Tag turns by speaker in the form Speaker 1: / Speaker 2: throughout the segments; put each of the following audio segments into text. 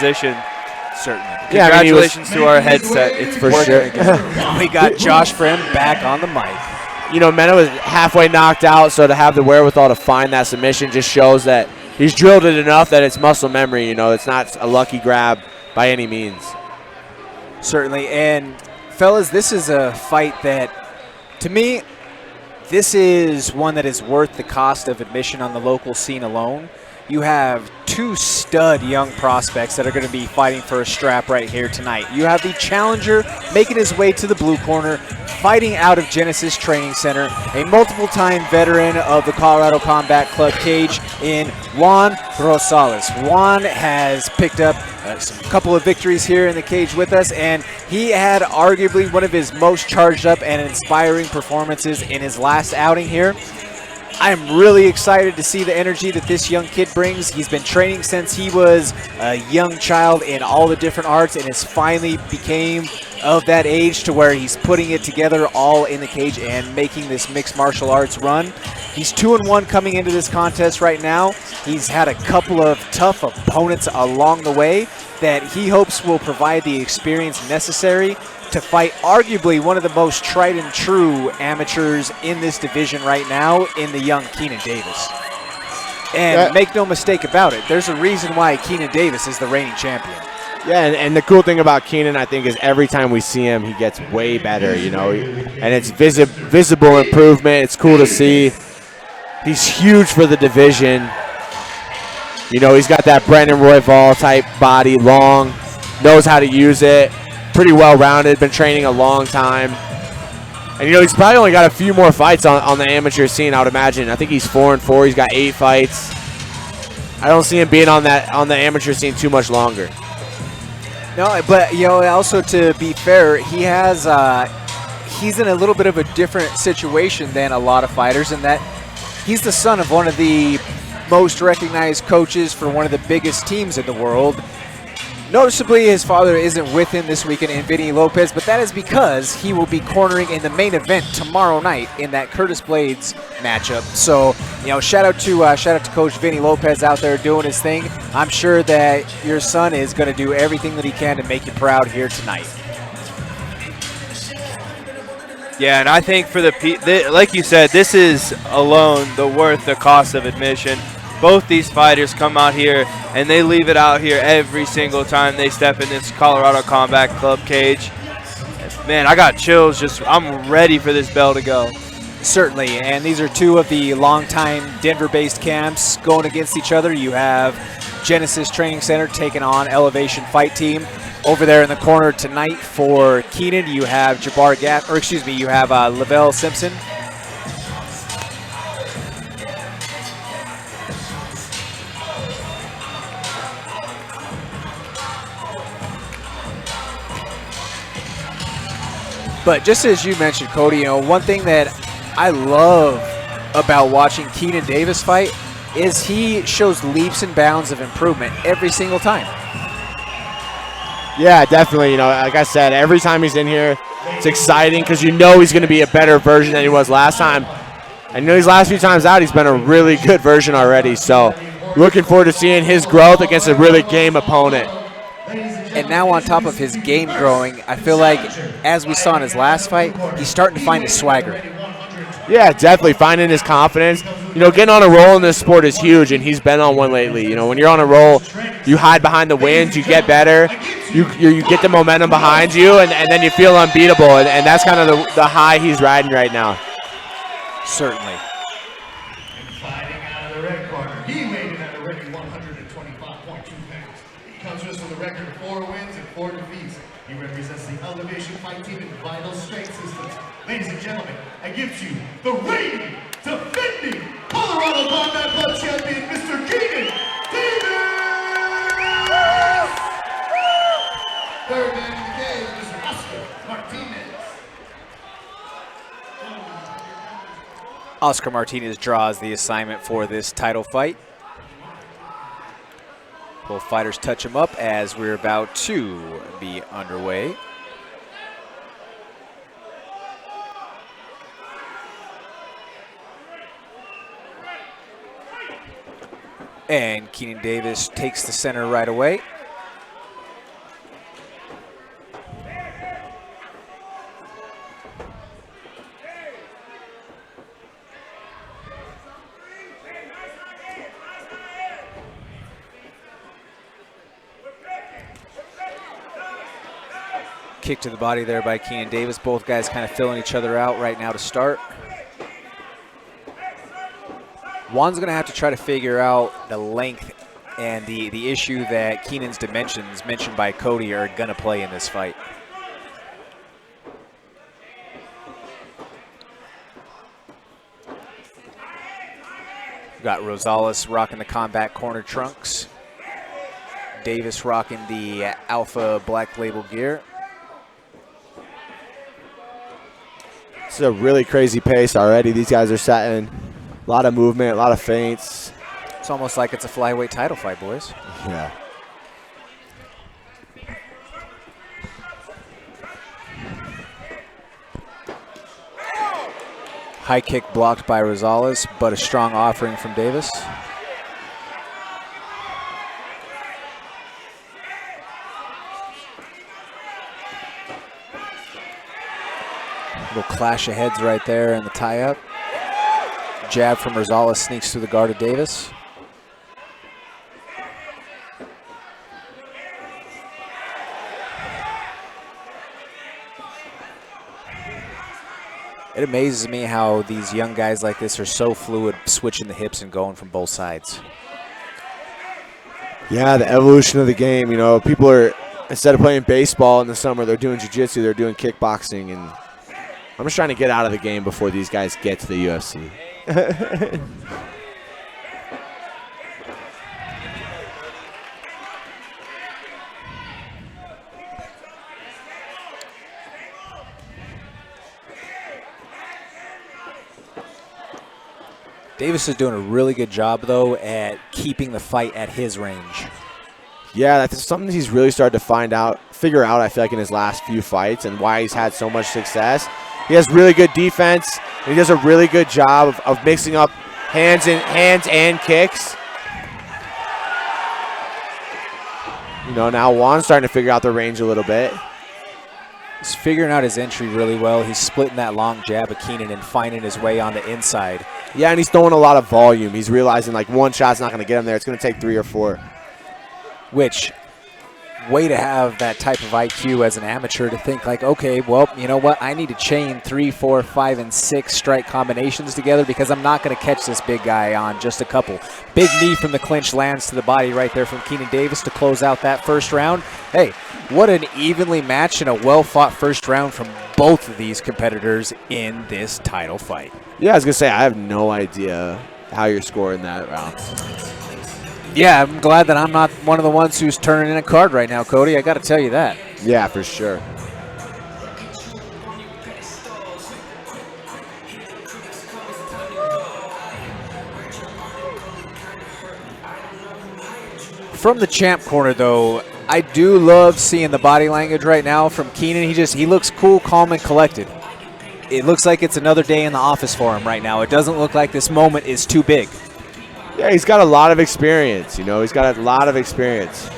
Speaker 1: position.
Speaker 2: Certainly.
Speaker 1: Yeah, congratulations to our headset. It's
Speaker 2: for sure. We got Josh Friend back on the mic.
Speaker 3: You know, Mena was halfway knocked out, so to have the wherewithal to find that submission just shows that he's drilled it enough that it's muscle memory. You know, it's not a lucky grab by any means.
Speaker 2: Certainly. And, fellas, this is a fight that, to me, this is one that is worth the cost of admission on the local scene alone. You have two stud young prospects that are going to be fighting for a strap right here tonight. You have the challenger making his way to the blue corner, fighting out of Genesis Training Center, a multiple-time veteran of the Colorado Combat Club cage in Juan Rosales. Juan has picked up a couple of victories here in the cage with us, and he had arguably one of his most charged up and inspiring performances in his last outing here. I'm really excited to see the energy that this young kid brings. He's been training since he was a young child in all the different arts and has finally became of that age to where he's putting it together all in the cage and making this mixed martial arts run. He's 2-1 coming into this contest right now. He's had a couple of tough opponents along the way that he hopes will provide the experience necessary to fight arguably one of the most tried and true amateurs in this division right now in the young Keynan Davis. And make no mistake about it, there's a reason why Keynan Davis is the reigning champion.
Speaker 3: Yeah, and the cool thing about Keynan, I think, is every time we see him, he gets way better, you know, and it's visible improvement. It's cool to see. He's huge for the division. You know, he's got that Brandon Royval type body, long, knows how to use it. Pretty well-rounded, been training a long time. And, you know, he's probably only got a few more fights on the amateur scene, I would imagine. I think he's 4-4. He's got 8 fights. I don't see him being on the amateur scene too much longer.
Speaker 2: No, but, you know, also to be fair, he's in a little bit of a different situation than a lot of fighters in that he's the son of one of the most recognized coaches for one of the biggest teams in the world. Noticeably, his father isn't with him this weekend in Vinny Lopez, but that is because he will be cornering in the main event tomorrow night in that Curtis Blades matchup. So, you know, shout out to Coach Vinny Lopez out there doing his thing. I'm sure that your son is going to do everything that he can to make you proud here tonight.
Speaker 1: Yeah, and I think for like you said, this is alone worth the cost of admission. Both these fighters come out here and they leave it out here every single time they step in this Colorado Combat Club cage. Man, I got chills. I'm ready for this bell to go.
Speaker 2: Certainly, and these are two of the longtime Denver-based camps going against each other. You have Genesis Training Center taking on Elevation Fight Team. Over there in the corner tonight for Keynan, you have you have Lavelle Simpson. But just as you mentioned, Cody, you know, one thing that I love about watching Keynan Davis fight is he shows leaps and bounds of improvement every single time.
Speaker 3: Yeah, definitely. You know, like I said, every time he's in here, it's exciting because you know he's going to be a better version than he was last time. I know these last few times out, he's been a really good version already. So looking forward to seeing his growth against a really game opponent.
Speaker 2: And now on top of his game growing, I feel like, as we saw in his last fight, he's starting to find his swagger.
Speaker 3: Yeah, definitely finding his confidence. You know, getting on a roll in this sport is huge, and he's been on one lately. You know, when you're on a roll, you hide behind the wins, you get better, you get the momentum behind you, and then you feel unbeatable, and that's kind of the high he's riding right now.
Speaker 2: Certainly.
Speaker 4: Fighting out of the red corner, he weighed in at a record 125.2 pounds. He comes to us with a record of 4 wins and 4 defeats. He represents the Elevation Fight Team in Vital Strength Systems. Ladies and gentlemen, I give to you the reigning, defending Colorado Combat Club champion, Mr. Keynan Davis! Third man in the cage, Mr. Oscar Martinez.
Speaker 2: Oscar Martinez draws the assignment for this title fight. Both fighters touch him up as we're about to be underway. And Keynan Davis takes the center right away. Kick to the body there by Keynan Davis. Both guys kind of filling each other out right now to start. Juan's going to have to try to figure out the length and the issue that Keynan's dimensions mentioned by Cody are going to play in this fight. We've got Rosales rocking the combat corner trunks. Davis rocking the Alpha Black Label gear.
Speaker 3: This is a really crazy pace already. These guys are setting a lot of movement, a lot of feints.
Speaker 2: It's almost like it's a flyweight title fight, boys.
Speaker 3: Yeah.
Speaker 2: High kick blocked by Rosales, but a strong offering from Davis. Little clash of heads right there in the tie-up. Jab from Rosales sneaks through the guard of Davis. It amazes me how these young guys like this are so fluid, switching the hips and going from both sides.
Speaker 3: Yeah, the evolution of the game. You know, people are, instead of playing baseball in the summer, they're doing jiu-jitsu, they're doing kickboxing, and I'm just trying to get out of the game before these guys get to the UFC.
Speaker 2: Davis is doing a really good job, though, at keeping the fight at his range.
Speaker 3: Yeah, that's something he's really started to figure out, I feel like, in his last few fights and why he's had so much success. He has really good defense, and he does a really good job of mixing up hands and kicks. You know, now Juan's starting to figure out the range a little bit.
Speaker 2: He's figuring out his entry really well. He's splitting that long jab of Keynan and finding his way on the inside.
Speaker 3: Yeah, and he's throwing a lot of volume. He's realizing, like, one shot's not going to get him there. It's going to take 3 or 4.
Speaker 2: Which, way to have that type of IQ as an amateur to think like, okay, well, you know what? I need to chain 3, 4, 5, and 6 strike combinations together because I'm not going to catch this big guy on just a couple. Big knee from the clinch lands to the body right there from Keynan Davis to close out that first round. Hey, what an evenly matched and a well-fought first round from both of these competitors in this title fight.
Speaker 3: Yeah, I was going to say, I have no idea how you're scoring that round.
Speaker 2: Yeah, I'm glad that I'm not one of the ones who's turning in a card right now, Cody. I got to tell you that.
Speaker 3: Yeah, for sure.
Speaker 2: From the champ corner, though, I do love seeing the body language right now from Keynan. He looks cool, calm, and collected. It looks like it's another day in the office for him right now. It doesn't look like this moment is too big.
Speaker 3: Yeah, he's got a lot of experience, you know. He's got a lot of experience.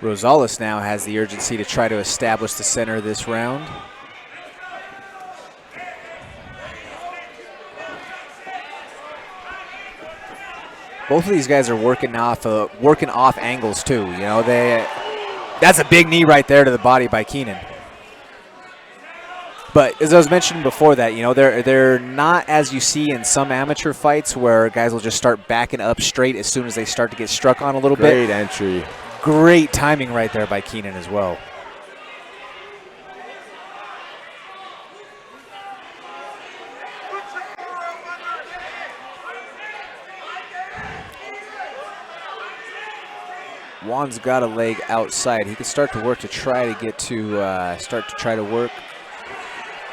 Speaker 2: Rosales now has the urgency to try to establish the center of this round. Both of these guys are working off angles too. You know, that's a big knee right there to the body by Keynan. But as I was mentioning before that, you know, they're not as you see in some amateur fights where guys will just start backing up straight as soon as they start to get struck on a little bit.
Speaker 3: Great entry.
Speaker 2: Great timing right there by Keynan as well. Juan's got a leg outside. He could start to work to try to get to, work.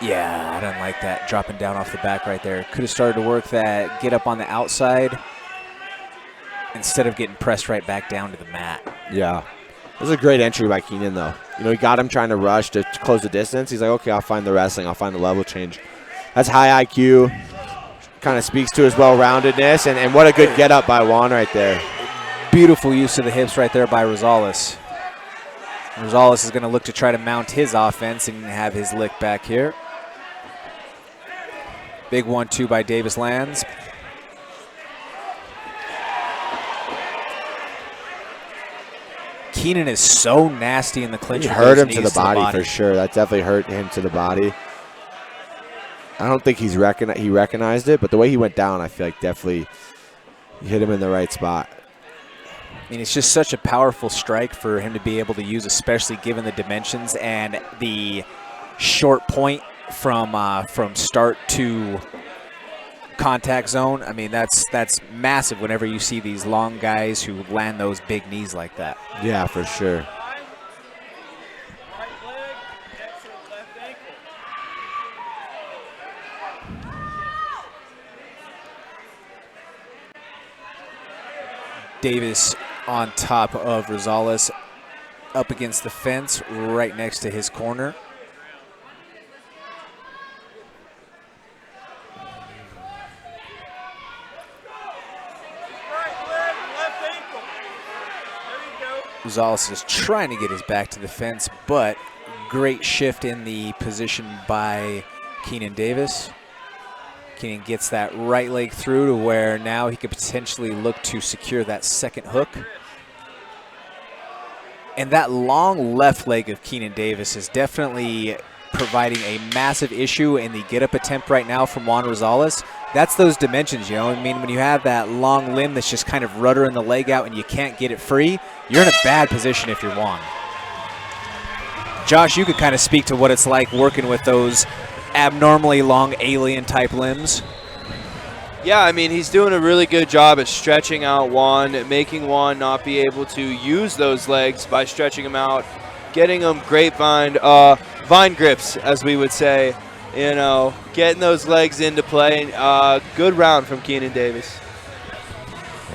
Speaker 2: Yeah, I don't like that. Dropping down off the back right there. Could have started to work that, get up on the outside instead of getting pressed right back down to the mat.
Speaker 3: Yeah. This is a great entry by Keynan, though. You know, he got him trying to rush to close the distance. He's like, okay, I'll find the wrestling. I'll find the level change. That's high IQ. Kind of speaks to his well-roundedness. And what a good get-up by Juan right there.
Speaker 2: Beautiful use of the hips right there by Rosales. Rosales is going to look to try to mount his offense and have his lick back here. Big 1-2 by Davis lands. Keynan is so nasty in the clinch.
Speaker 3: He hurt him to the body for sure. That definitely hurt him to the body. I don't think he recognized it, but the way he went down, I feel like definitely hit him in the right spot.
Speaker 2: I mean, it's just such a powerful strike for him to be able to use, especially given the dimensions and the short point from start to contact zone. I mean, that's massive whenever you see these long guys who land those big knees like that.
Speaker 3: Yeah, for sure.
Speaker 2: Davis on top of Rosales, up against the fence, right next to his corner. Rosales is trying to get his back to the fence, but great shift in the position by Keynan Davis. Keynan gets that right leg through to where now he could potentially look to secure that second hook. And that long left leg of Keynan Davis is definitely providing a massive issue in the get-up attempt right now from Juan Rosales. That's those dimensions, you know. I mean, when you have that long limb that's just kind of ruddering the leg out and you can't get it free, you're in a bad position if you're Juan. Josh, you could kind of speak to what it's like working with those abnormally long alien-type limbs.
Speaker 1: Yeah, I mean, he's doing a really good job at stretching out Juan, making Juan not be able to use those legs by stretching him out, getting him grapevine, vine grips, as we would say, you know, getting those legs into play. Good round from Keynan Davis.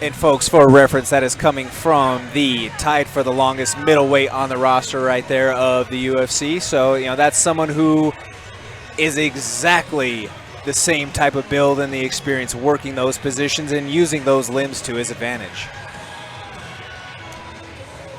Speaker 2: And folks, for reference, that is coming from the tied for the longest middleweight on the roster right there of the UFC. So, you know, that's someone who is exactly the same type of build and the experience working those positions and using those limbs to his advantage.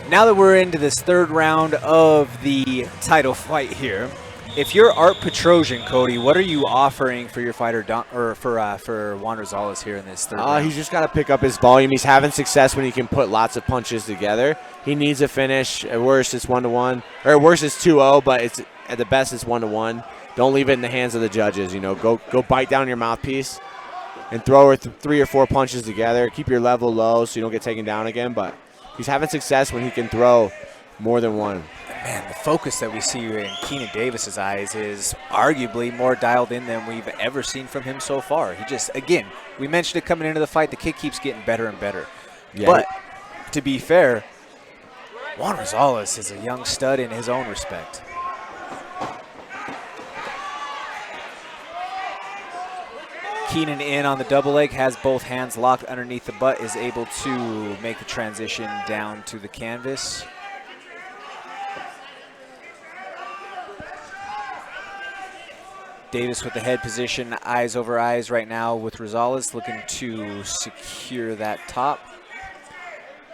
Speaker 2: Now that we're into this third round of the title fight here, if you're Art Petrosian, Cody, what are you offering for your fighter, for Juan Rosales here in this third round?
Speaker 3: He's just got to pick up his volume. He's having success when he can put lots of punches together. He needs a finish. At worst, it's 1-1. Or at worst, it's 2-0, but it's at the best, it's 1-1. Don't leave it in the hands of the judges. You know, go bite down your mouthpiece and throw 3 or 4 punches together. Keep your level low so you don't get taken down again. But he's having success when he can throw more than one.
Speaker 2: Man, the focus that we see in Keynan Davis's eyes is arguably more dialed in than we've ever seen from him so far. He just, again, we mentioned it coming into the fight, the kid keeps getting better and better. Yeah. But to be fair, Juan Rosales is a young stud in his own respect. Keynan in on the double leg, has both hands locked underneath the butt, is able to make the transition down to the canvas. Davis with the head position, eyes over eyes right now with Rosales, looking to secure that top.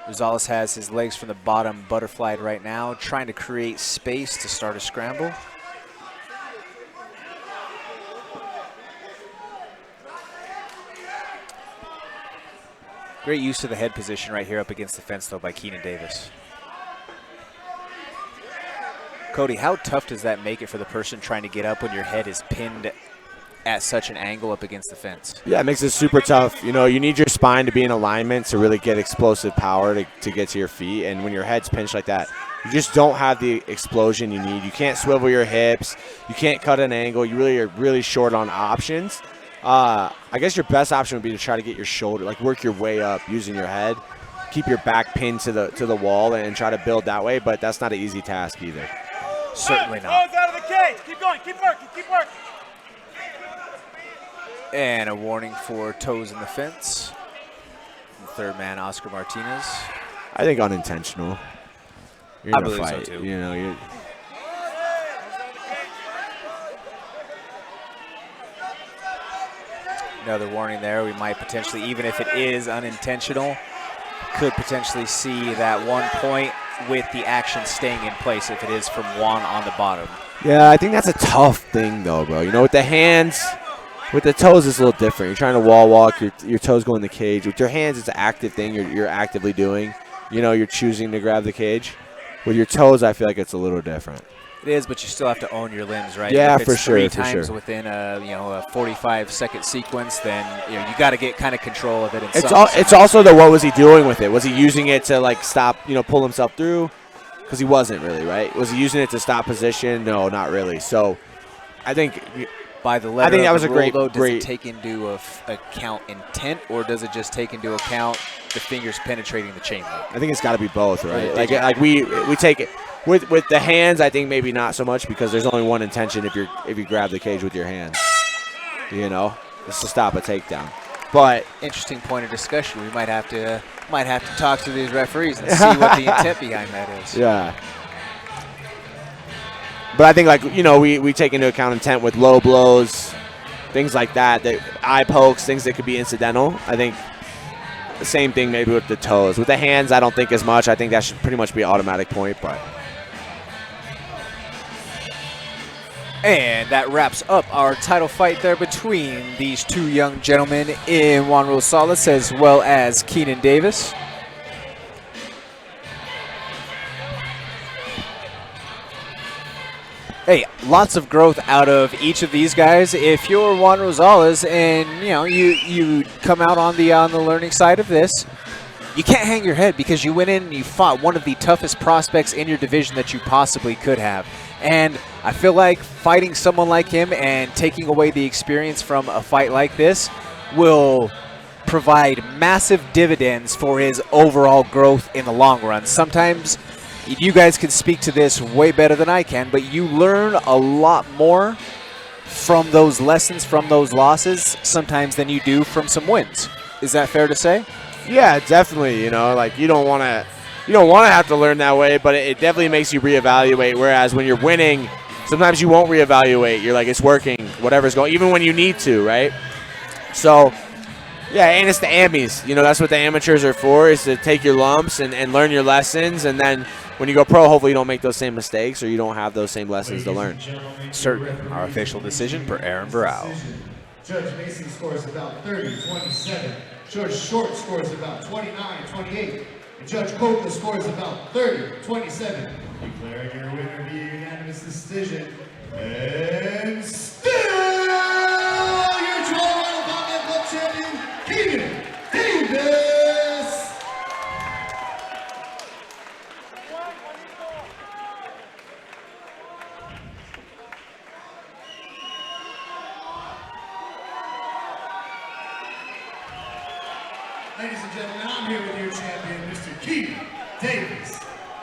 Speaker 2: Rosales has his legs from the bottom butterflied right now, trying to create space to start a scramble. Great use of the head position right here up against the fence, though, by Keynan Davis. Cody, how tough does that make it for the person trying to get up when your head is pinned at such an angle up against the fence?
Speaker 3: Yeah, it makes it super tough. You know, you need your spine to be in alignment to really get explosive power to get to your feet. And when your head's pinched like that, you just don't have the explosion you need. You can't swivel your hips. You can't cut an angle. You really are really short on options. I guess your best option would be to try to get your shoulder, like work your way up using your head, keep your back pinned to the wall and try to build that way, but that's not an easy task either.
Speaker 2: Certainly not.
Speaker 5: Toes out of the cage. Keep going. Keep working. Keep working.
Speaker 2: And a warning for toes in the fence. The third man, Oscar Martinez.
Speaker 3: I think unintentional. You're in a
Speaker 2: believe
Speaker 3: fight,
Speaker 2: so too.
Speaker 3: You know, you're.
Speaker 2: Another warning there. We might potentially, even if it is unintentional, could potentially see that 1 point with the action staying in place if it is from Juan on the bottom.
Speaker 3: Yeah, I think that's a tough thing, though, bro. You know, with the hands, with the toes, it's a little different. You're trying to wall walk, your toes go in the cage. With your hands, it's an active thing you're actively doing. You know, you're choosing to grab the cage. With your toes, I feel like it's a little different.
Speaker 2: It is, but you still have to own your limbs, right?
Speaker 3: Yeah,
Speaker 2: if it's
Speaker 3: for sure.
Speaker 2: Three times within a 45-second sequence, then you got to get kind of control of it.
Speaker 3: It's also the what was he doing with it? Was he using it to like stop, pull himself through? Because he wasn't really, right? Was he using it to stop position? No, not really. So I think
Speaker 2: by the letter,
Speaker 3: I think that was a
Speaker 2: rule,
Speaker 3: great.
Speaker 2: Does it take into account intent, or does it just take into account the fingers penetrating the chain link?
Speaker 3: I think it's got to be both, right? Like we take it. With the hands, I think maybe not so much because there's only one intention if you grab the cage with your hands, it's to stop a takedown. But
Speaker 2: interesting point of discussion. We might have to talk to these referees and see what the intent behind that is.
Speaker 3: Yeah. But I think we take into account intent with low blows, things like that eye pokes, things that could be incidental. I think the same thing maybe with the toes. With the hands, I don't think as much. I think that should pretty much be an automatic point, but.
Speaker 2: And that wraps up our title fight there between these two young gentlemen in Juan Rosales as well as Keynan Davis. Hey, lots of growth out of each of these guys. If you're Juan Rosales and you come out on the learning side of this, you can't hang your head because you went in and you fought one of the toughest prospects in your division that you possibly could have. And I feel like fighting someone like him and taking away the experience from a fight like this will provide massive dividends for his overall growth in the long run. Sometimes you guys can speak to this way better than I can, but you learn a lot more from those lessons, from those losses, sometimes than you do from some wins. Is that fair to say?
Speaker 3: Yeah, definitely. You don't want to have to learn that way, but it definitely makes you reevaluate. Whereas when you're winning, sometimes you won't reevaluate. You're like, it's working, whatever's going, even when you need to, right? So, yeah, and it's the AMIs. That's what the amateurs are for, is to take your lumps and learn your lessons. And then when you go pro, hopefully you don't make those same mistakes or you don't have those same lessons to learn.
Speaker 2: Certain. Our official decision for Aaron Burrell.
Speaker 4: Judge Mason scores about 30-27. Judge Short scores about 29-28. And Judge Coca scores about 30-27. Declaring your winner via unanimous decision. And still your 12-round combat club champion, Keynan Davis. Ladies and gentlemen, I'm here with your champion, Mr. Keynan Davis.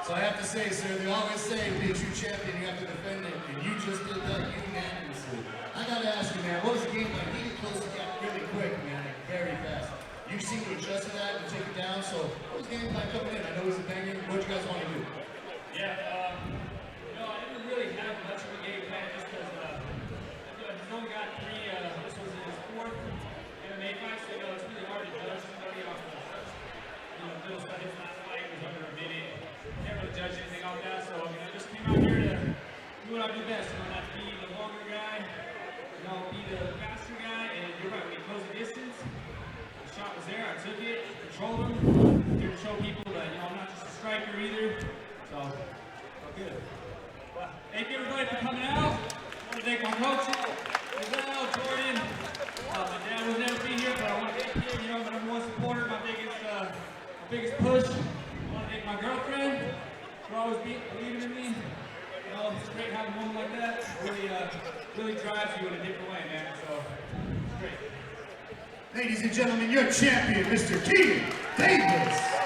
Speaker 4: So I have to say, sir, they always say to be a true champion, you have to defend it, and you just did that unanimously. I gotta ask you, man, what was the game like? You get close to that really quick, man, like very fast. You seem to adjust to that and take it down, so what was the game like coming in? I know it was a banger. What did you guys want to do?
Speaker 5: Yeah, I didn't really have much of a game plan just because he's only got three, this was his fourth MMA fight, so it's really hard to judge somebody off of little stuff. His last fight was under a minute. Can't really judge anything off that, so I just came out here to do what I do best. Not to be the longer guy, be the faster guy, and you're right, when you close the distance, the shot was there, I took it, controlled him, here to show people that, I'm not just a striker either, so, good. Well, thank you everybody for coming out. I want to thank my coaches, Giselle, Jordan. My dad was never be here, but I want to thank him, my number one supporter, my biggest push. I want to thank my girlfriend for always believing in me. It's great having a woman like that. Really drives you in a different way, man. So, it's great.
Speaker 4: Ladies and gentlemen, your champion, Mr. Keynan Davis.